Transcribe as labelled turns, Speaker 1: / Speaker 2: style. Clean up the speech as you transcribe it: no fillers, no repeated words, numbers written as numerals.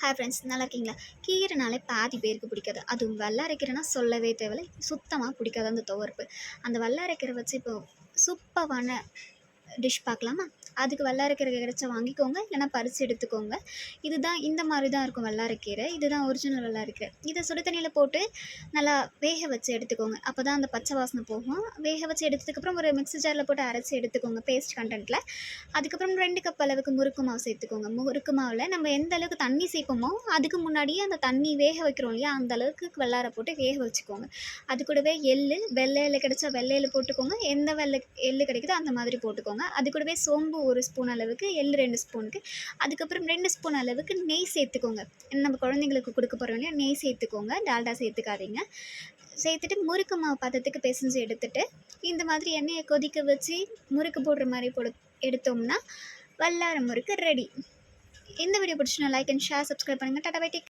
Speaker 1: Hi friends, நல்லா இருக்கீங்களா? கீரைனாலே பாதி பேருக்கு பிடிக்காது. அதுவும் வல்லாரைக்கீரைனா சொல்லவே தேவையில்ல. சுத்தமாக பிடிக்காது அந்த துவர்ப்பு. அந்த வல்லாரைக்கீரை வச்சு இப்போ சூப்பரான டிஷ் பார்க்கலாமா? அதுக்கு வல்லாரைக்கீரை கிடைச்சா வாங்கிக்கோங்க, இல்லைனா பறித்து எடுத்துக்கோங்க. இதுதான் இந்த மாதிரி தான் இருக்கும் வல்லாரைக்கீரை. இதுதான் ஒரிஜினல் வல்லாரைக்கீரை. இதை சுடு தண்ணியில் போட்டு நல்லா வேக வச்சு எடுத்துக்கோங்க. அப்போ தான் அந்த பச்சை வாசனை போகும். வேக வச்சு எடுத்ததுக்கப்புறம் ஒரு மிக்ஸி ஜாரில் போட்டு அரைச்சி எடுத்துக்கோங்க பேஸ்ட் கண்டென்ட்டில். அதுக்கப்புறம் 2 கப் அளவுக்கு முறுக்கு மாவு சேர்த்துக்கோங்க. முறுக்கு மாவில் நம்ம எந்த அளவுக்கு தண்ணி சேர்ப்போமோ அதுக்கு முன்னாடியே அந்த தண்ணி வேக வைக்கிறோம் இல்லையா, அந்த அளவுக்கு வெள்ளாரை போட்டு வேக வச்சுக்கோங்க. அது கூடவே வெள்ளை எள்ளு கிடைச்சா வெள்ளை எள்ளு போட்டுக்கோங்க. எந்த எள்ளு கிடைக்குதோ அந்த மாதிரி போட்டுக்கோங்க. அது கூடவே சோம்பு 1 ஸ்பூன் அளவுக்கு, எள்ளு 2 ஸ்பூனுக்கு, அதுக்கப்புறம் 2 ஸ்பூன் அளவுக்கு நெய் சேர்த்துக்கோங்க. நம்ம குழந்தைங்களுக்கு கொடுக்க போகிறோம் இல்லையா, நெய் சேர்த்துக்கோங்க, டால்டா சேர்த்துக்காதீங்க. சேர்த்துட்டு முறுக்கு மாவு பதத்துக்கு பிசைஞ்சு எடுத்துட்டு இந்த மாதிரி எண்ணெயை கொதிக்க வச்சு முறுக்கு போடுற மாதிரி எடுத்தோம்னா வல்லாரை முறுக்கு ரெடி. இந்த வீடியோ பிடிச்சுன்னா லைக் அண்ட் ஷேர், சப்ஸ்கிரைப் பண்ணுங்கள். Tata bye, take.